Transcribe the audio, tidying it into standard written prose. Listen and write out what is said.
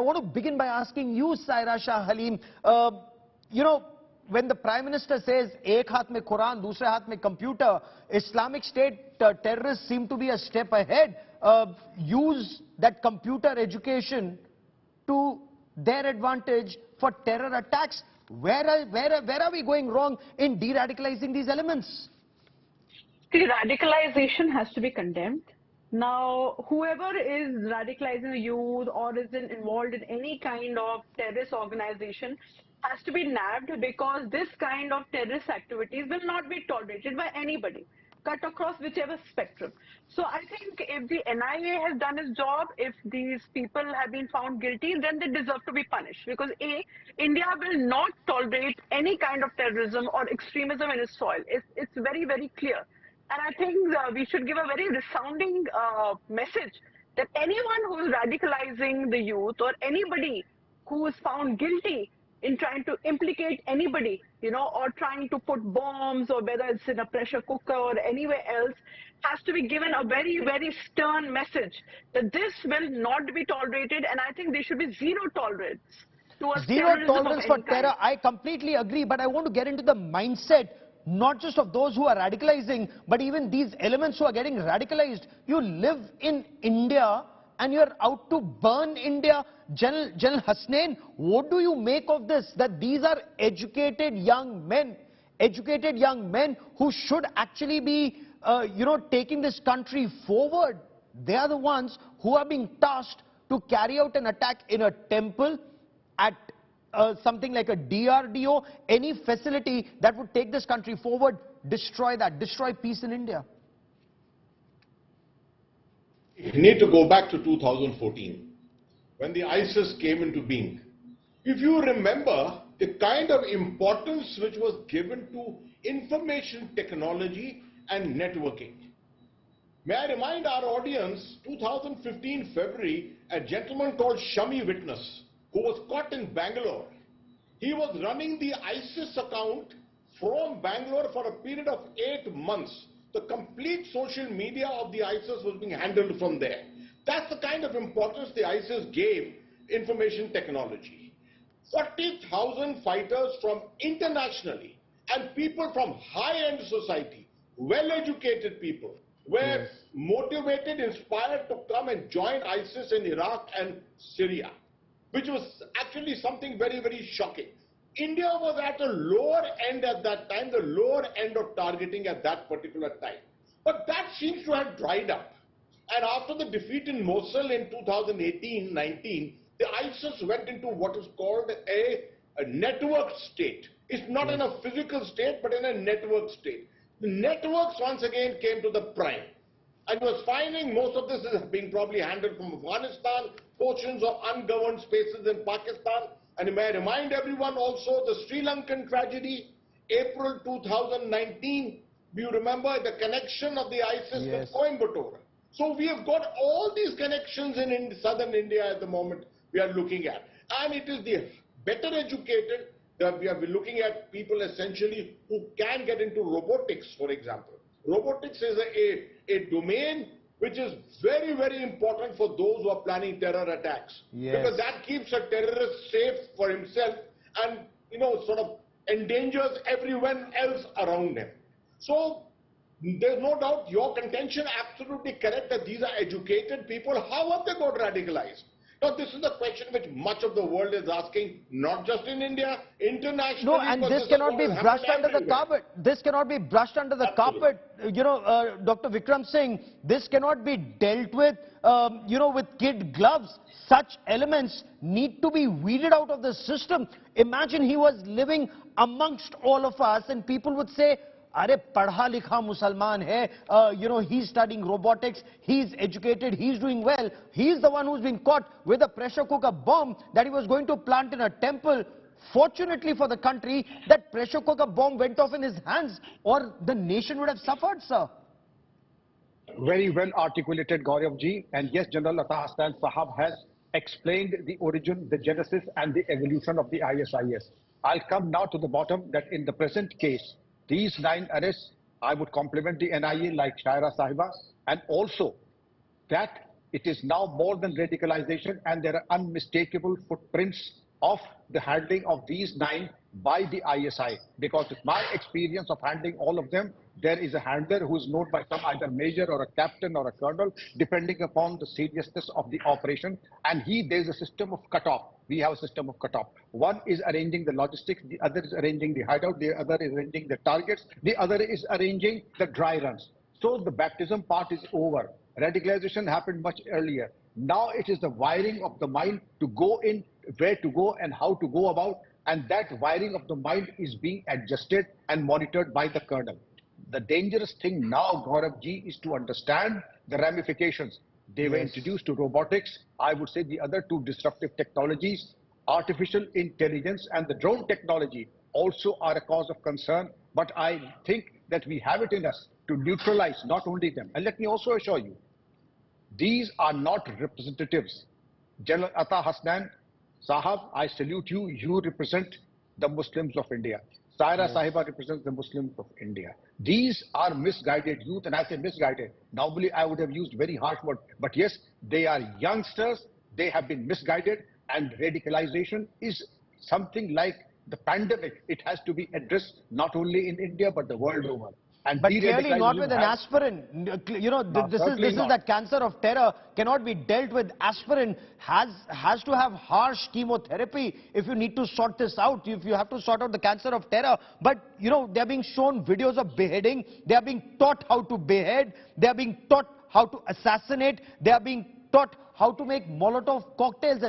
want to begin by asking you, Saira Shah Halim, when the Prime Minister says, ek haath mein Quran, dusre haath mein computer, Islamic State terrorists seem to be a step ahead, use that computer education to their advantage for terror attacks. Where are we going wrong in de-radicalizing these elements? See, radicalization has to be condemned. Now, whoever is radicalizing the youth or is involved in any kind of terrorist organization has to be nabbed, because this kind of terrorist activities will not be tolerated by anybody, cut across whichever spectrum. So I think if the NIA has done its job, if these people have been found guilty, then they deserve to be punished, because India will not tolerate any kind of terrorism or extremism in its soil. It's very, very clear. And I think we should give a very resounding message that anyone who is radicalizing the youth, or anybody who is found guilty in trying to implicate anybody, or trying to put bombs, or whether it's in a pressure cooker or anywhere else, has to be given a very, very stern message that this will not be tolerated, and I think there should be zero tolerance towards zero tolerance for terror. I completely agree, but I want to get into the mindset not just of those who are radicalizing, but even these elements who are getting radicalized. You live in India and you're out to burn India. General Hasnain, what do you make of this? That these are educated young men who should actually be, taking this country forward. They are the ones who are being tasked to carry out an attack in a temple, at something like a DRDO, any facility that would take this country forward, destroy peace in India. You need to go back to 2014, when the ISIS came into being. If you remember the kind of importance which was given to information technology and networking. May I remind our audience, 2015 February, a gentleman called Shami Witness, who was caught in Bangalore. He was running the ISIS account from Bangalore for a period of 8 months. The complete social media of the ISIS was being handled from there. That's the kind of importance the ISIS gave information technology. 40,000 fighters from internationally and people from high-end society, well-educated people, were motivated, inspired to come and join ISIS in Iraq and Syria, which was actually something very, very shocking. India was at a lower end at that time, the lower end of targeting at that particular time. But that seems to have dried up. And after the defeat in Mosul in 2018-19, the ISIS went into what is called a network state. It's not in a physical state, but in a network state. The networks once again came to the prime. And was finding most of this is being probably handled from Afghanistan, portions of ungoverned spaces in Pakistan. And may I remind everyone also the Sri Lankan tragedy, April 2019, do you remember the connection of the ISIS with Coimbatore? So we have got all these connections in southern India at the moment we are looking at. And it is the better educated that we are looking at people essentially who can get into robotics, for example. Robotics is a domain which is very, very important for those who are planning terror attacks. Because that keeps a terrorist safe for himself and, sort of endangers everyone else around him. So there's no doubt your contention absolutely correct that these are educated people. How have they got radicalized? Now, this is the question which much of the world is asking, not just in India, internationally. No, and this cannot be brushed under the carpet. This cannot be brushed under the carpet. Dr. Vikram Singh, this cannot be dealt with, with kid gloves. Such elements need to be weeded out of the system. Imagine he was living amongst all of us and people would say, Are padha likha Musalman hai, he's studying robotics, he's educated, he's doing well. He's the one who's been caught with a pressure cooker bomb that he was going to plant in a temple. Fortunately for the country, that pressure cooker bomb went off in his hands, or the nation would have suffered, sir. Very well articulated, Gaurav ji. And yes, General Ata Hasnain Sahab has explained the origin, the genesis and the evolution of the ISIS. I'll come now to the bottom that in the present case, these 9 arrests, I would compliment the NIA like Shaira Sahiba, and also that it is now more than radicalization, and there are unmistakable footprints of the handling of these 9 by the ISI. Because with my experience of handling all of them, there is a handler who is known by some either major or a captain or a colonel, depending upon the seriousness of the operation. And there's a system of cutoff. We have a system of cutoff. One is arranging the logistics, the other is arranging the hideout, the other is arranging the targets, the other is arranging the dry runs. So the baptism part is over. Radicalization happened much earlier. Now it is the wiring of the mind to go in, where to go and how to go about, and that wiring of the mind is being adjusted and monitored by the colonel. The dangerous thing now, Gaurav ji, is to understand the ramifications. They were introduced to robotics. I would say the other 2 disruptive technologies, artificial intelligence and the drone technology, also are a cause of concern. But I think that we have it in us to neutralize not only them. And let me also assure you, these are not representatives. General Atta Hasnan Sahab, I salute you. You represent the Muslims of India. Saira Sahiba represents the Muslims of India. These are misguided youth, and I say misguided. Normally, I would have used very harsh words, but yes, they are youngsters. They have been misguided, and radicalization is something like the pandemic. It has to be addressed not only in India, but the world over. And but clearly not with an aspirin. You know, this is that cancer of terror cannot be dealt with. Aspirin has to have harsh chemotherapy if you need to sort this out, if you have to sort out the cancer of terror. But, you know, they are being shown videos of beheading. They are being taught how to behead. They are being taught how to assassinate. They are being taught how to make Molotov cocktails.